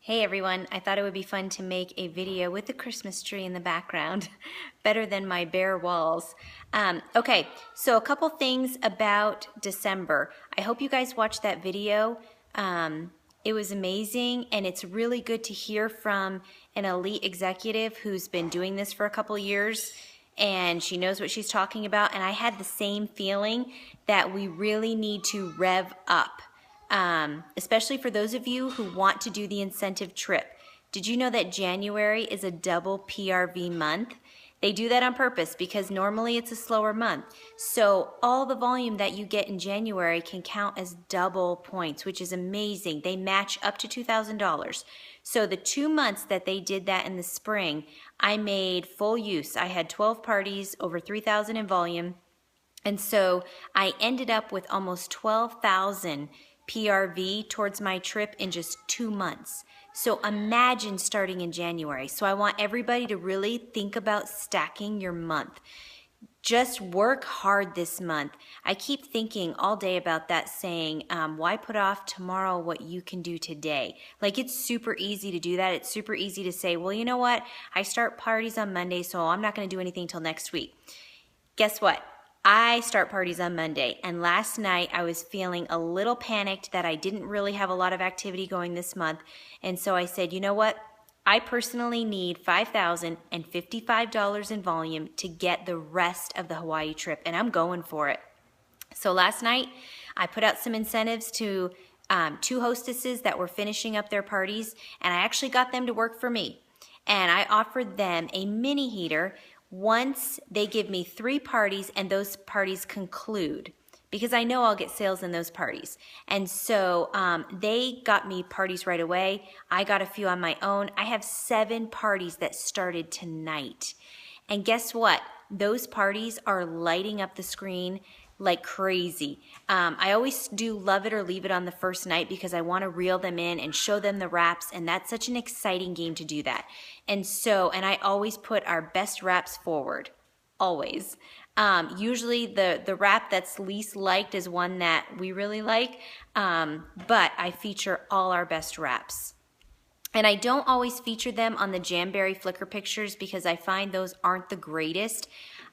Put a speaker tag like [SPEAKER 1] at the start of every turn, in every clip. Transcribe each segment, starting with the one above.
[SPEAKER 1] Hey everyone, I thought it would be fun to make a video with the Christmas tree in the background. Better than my bare walls. Okay, so a couple things about December. I hope you guys watched that video. It was amazing, and it's really good to hear from an elite executive who's been doing this for a couple years, and she knows what she's talking about. And I had the same feeling that we really need to rev up. Especially for those of you who want to do the incentive trip. Did you know that January is a double PRV month? They do that on purpose because normally it's a slower month. So all the volume that you get in January can count as double points, which is amazing. They match up to $2,000. So the 2 months that they did that in the spring, I made full use. I had 12 parties, over 3,000 in volume. And so I ended up with almost 12,000 PRV towards my trip in just 2 months. So imagine starting in January. So I want everybody to really think about stacking your month. Just work hard this month. I keep thinking all day about that saying, why put off tomorrow what you can do today? Like, it's super easy to do that. It's super easy to say, well, you know what? I start parties on Monday, so I'm not going to do anything till next week. Guess what? I start parties on Monday, and last night I was feeling a little panicked that I didn't really have a lot of activity going this month, and so I said, you know what? I personally need $5,055 in volume to get the rest of the Hawaii trip, and I'm going for it. So last night I put out some incentives to 2 hostesses that were finishing up their parties, and I actually got them to work for me, and I offered them a mini heater once they give me 3 parties and those parties conclude, because I know I'll get sales in those parties. And so they got me parties right away. I got a few on my own. I have 7 parties that started tonight. And guess what? Those parties are lighting up the screen like crazy. I always do love it or leave it on the first night because I want to reel them in and show them the wraps, and that's such an exciting game to do that. And I always put our best wraps forward, always. Usually the wrap that's least liked is one that we really like, but I feature all our best wraps. And I don't always feature them on the Jamberry Flickr pictures because I find those aren't the greatest.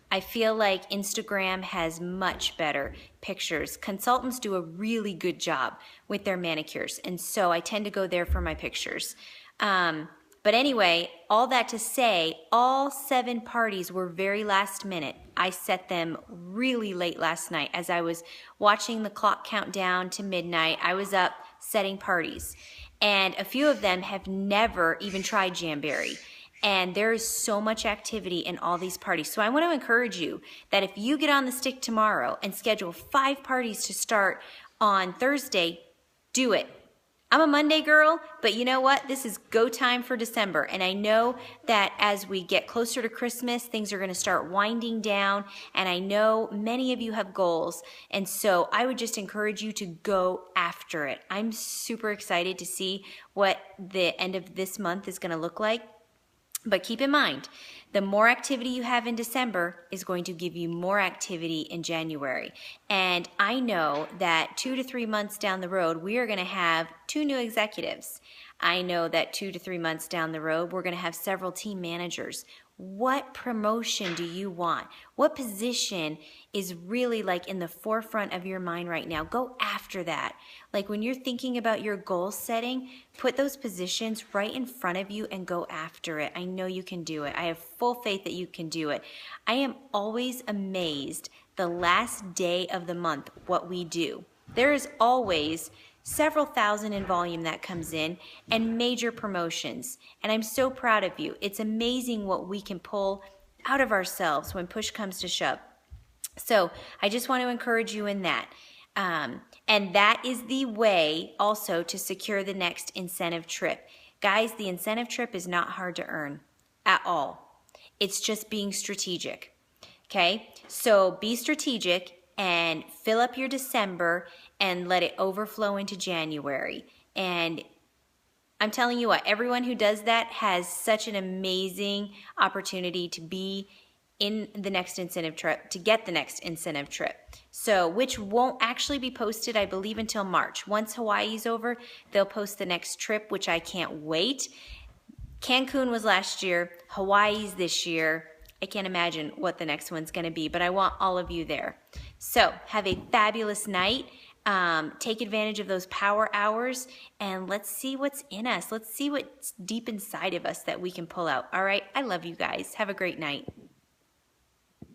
[SPEAKER 1] I feel like Instagram has much better pictures. Consultants do a really good job with their manicures, and so I tend to go there for my pictures. But anyway, all that to say, all 7 parties were very last minute. I set them really late last night as I was watching the clock count down to midnight. I was up setting parties, and a few of them have never even tried Jamberry. And there is so much activity in all these parties. So I want to encourage you that if you get on the stick tomorrow and schedule 5 parties to start on Thursday, do it. I'm a Monday girl, but you know what? This is go time for December. And I know that as we get closer to Christmas, things are going to start winding down. And I know many of you have goals. And so I would just encourage you to go after it. I'm super excited to see what the end of this month is going to look like. But keep in mind, the more activity you have in December is going to give you more activity in January. And I know that 2 to 3 months down the road, we are going to have 2 new executives. I know that 2 to 3 months down the road, we're going to have several team managers. What promotion do you want? What position is really like in the forefront of your mind right now? Go after that. Like when you're thinking about your goal setting, put those positions right in front of you and go after it. I know you can do it. I have full faith that you can do it. I am always amazed the last day of the month what we do. There is always several thousand in volume that comes in and major promotions. And I'm so proud of you. It's amazing what we can pull out of ourselves when push comes to shove. So I just want to encourage you in that. And that is the way also to secure the next incentive trip. Guys, the incentive trip is not hard to earn at all. It's just being strategic. Okay? So be strategic and fill up your December and let it overflow into January. And I'm telling you what, everyone who does that has such an amazing opportunity to be in the next incentive trip to get the next incentive trip. So, which won't actually be posted, I believe, until March. Once Hawaii's over, they'll post the next trip, which I can't wait. Cancun was last year, Hawaii's this year. I can't imagine what the next one's gonna be, but I want all of you there. So, have a fabulous night. Take advantage of those power hours, and let's see what's in us. Let's see what's deep inside of us that we can pull out. All right, I love you guys. Have a great night.